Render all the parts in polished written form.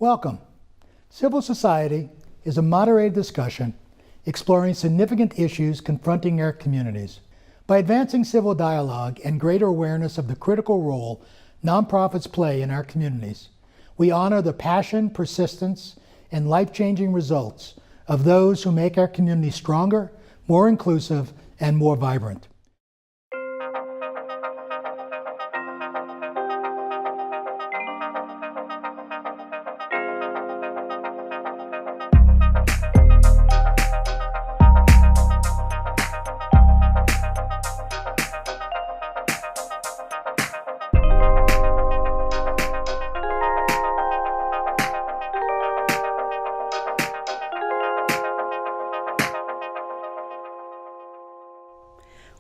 Welcome. Civil society is a moderated discussion exploring significant issues confronting our communities. By advancing civil dialogue and greater awareness of the critical role nonprofits play in our communities, we honor the passion, persistence, and life-changing results of those who make our community stronger, more inclusive, and more vibrant.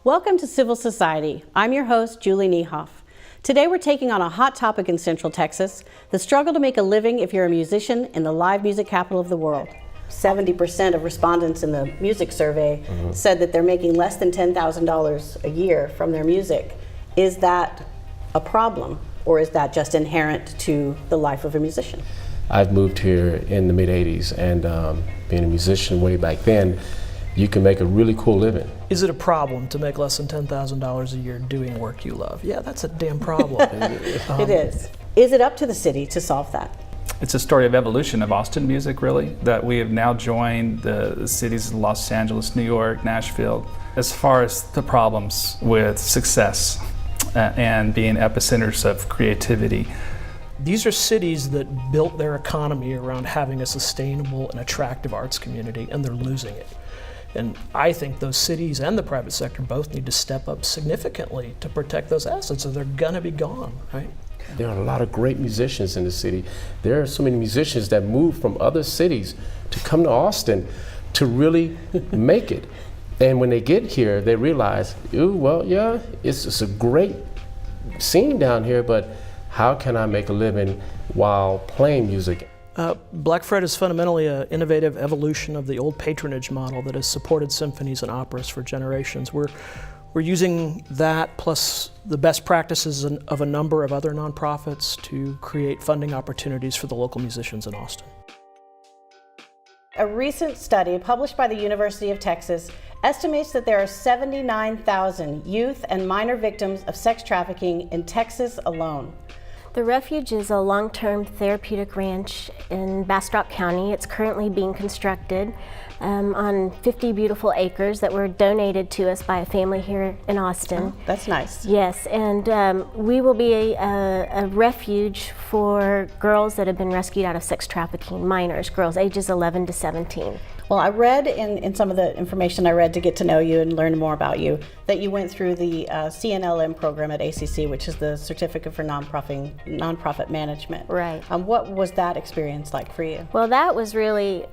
Welcome to Civil Society. I'm your host, Julie Niehoff. Today we're taking on a hot topic in Central Texas, the struggle to make a living if you're a musician in the live music capital of the world. 70% of respondents in the music survey said that they're making less than $10,000 a year from their music. Is that a problem, or is that just inherent to the life of a musician? I've moved here in the mid-'80s, and being a musician way back then, you can make a really cool living. Is it a problem to make less than $10,000 a year doing work you love? Yeah, that's a damn problem. It is. Is it up to the city to solve that? It's a story of evolution of Austin music, really, that we have now joined the cities of Los Angeles, New York, Nashville. As far as the problems with success and being epicenters of creativity. These are cities that built their economy around having a sustainable and attractive arts community, and they're losing it. And I think those cities and the private sector both need to step up significantly to protect those assets, or they're gonna be gone, right? There are a lot of great musicians in the city. There are so many musicians that move from other cities to come to Austin to really make it. And when they get here, they realize, ooh, well, yeah, it's a great scene down here, but how can I make a living while playing music? Black Fred is fundamentally an innovative evolution of the old patronage model that has supported symphonies and operas for generations. We're using that plus the best practices of a number of other nonprofits to create funding opportunities for the local musicians in Austin. A recent study published by the University of Texas estimates that there are 79,000 youth and minor victims of sex trafficking in Texas alone. The Refuge is a long-term therapeutic ranch in Bastrop County. It's currently being constructed on 50 beautiful acres that were donated to us by a family here in Austin. Oh, that's nice. Yes, and we will be a refuge for girls that have been rescued out of sex trafficking, minors, girls ages 11 to 17. Well, I read in some of the information I read to get to know you and learn more about you that you went through the CNLM program at ACC, which is the Certificate for Nonprofit Management. Right. What was that experience like for you? Well, that was really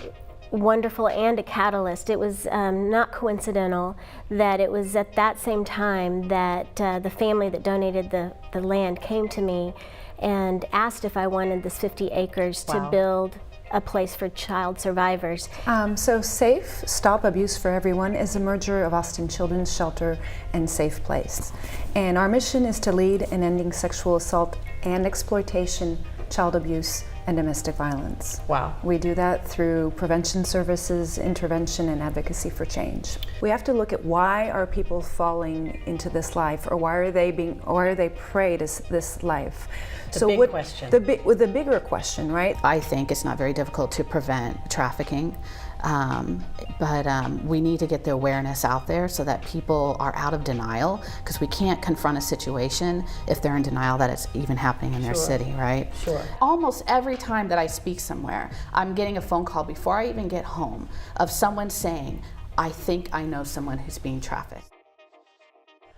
wonderful and a catalyst. It was not coincidental that it was at that same time that the family that donated the land came to me and asked if I wanted this 50 acres to build a place for child survivors. So SAFE, Stop Abuse for Everyone, is a merger of Austin Children's Shelter and Safe Place. And our mission is to lead in ending sexual assault and exploitation, child abuse, and domestic violence. Wow. We do that through prevention services, intervention, and advocacy for change. We have to look at why are people falling into this life, or why are they prey to this life? The big question. The bigger question, right? I think it's not very difficult to prevent trafficking, but we need to get the awareness out there so that people are out of denial, because we can't confront a situation if they're in denial that it's even happening in their city, right? Sure. Almost every time that I speak somewhere, I'm getting a phone call before I even get home of someone saying, I think I know someone who's being trafficked.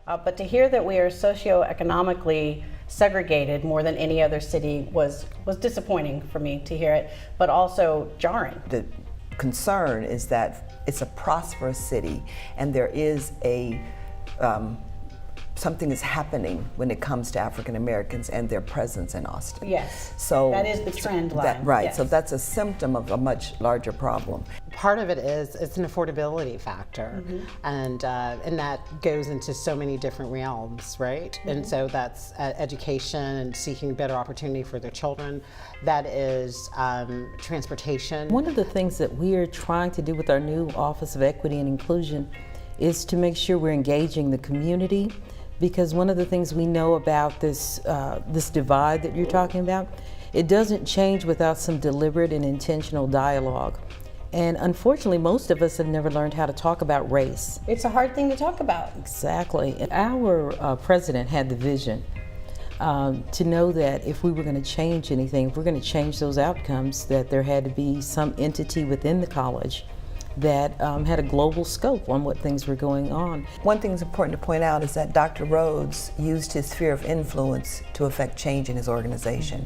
But to hear that we are socioeconomically segregated more than any other city was disappointing for me to hear it, but also jarring. The concern is that it's a prosperous city, and there is a something is happening when it comes to African Americans and their presence in Austin. Yes. So that is the trend line. Right. Yes. So that's a symptom of a much larger problem. Part of it is it's an affordability factor, and that goes into so many different realms, right? And so that's education and seeking better opportunity for their children. That is transportation. One of the things that we are trying to do with our new Office of Equity and Inclusion is to make sure we're engaging the community, because one of the things we know about this divide that you're talking about, it doesn't change without some deliberate and intentional dialogue. And unfortunately, most of us have never learned how to talk about race. It's a hard thing to talk about. Exactly. And our president had the vision to know that if we were going to change anything, if we're going to change those outcomes, that there had to be some entity within the college that had a global scope on what things were going on. One thing that's important to point out is that Dr. Rhodes used his sphere of influence to affect change in his organization.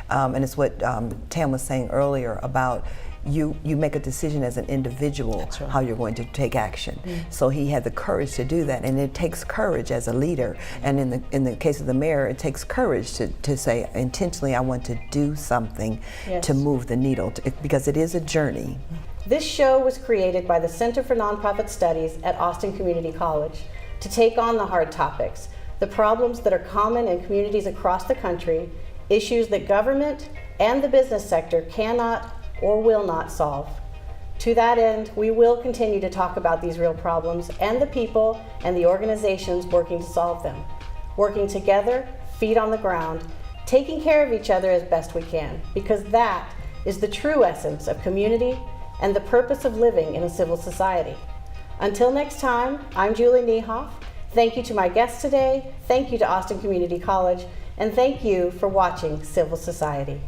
And it's what Tam was saying earlier about you make a decision as an individual how you're going to take action. So he had the courage to do that, and it takes courage as a leader. And in the case of the mayor, it takes courage to say intentionally, I want to do something to move the needle, because it is a journey. This show was created by the Center for Nonprofit Studies at Austin Community College to take on the hard topics, the problems that are common in communities across the country, issues that government and the business sector cannot or will not solve. To that end, we will continue to talk about these real problems and the people and the organizations working to solve them. Working together, feet on the ground, taking care of each other as best we can, because that is the true essence of community and the purpose of living in a civil society. Until next time, I'm Julie Niehoff. Thank you to my guests today, thank you to Austin Community College, and thank you for watching Civil Society.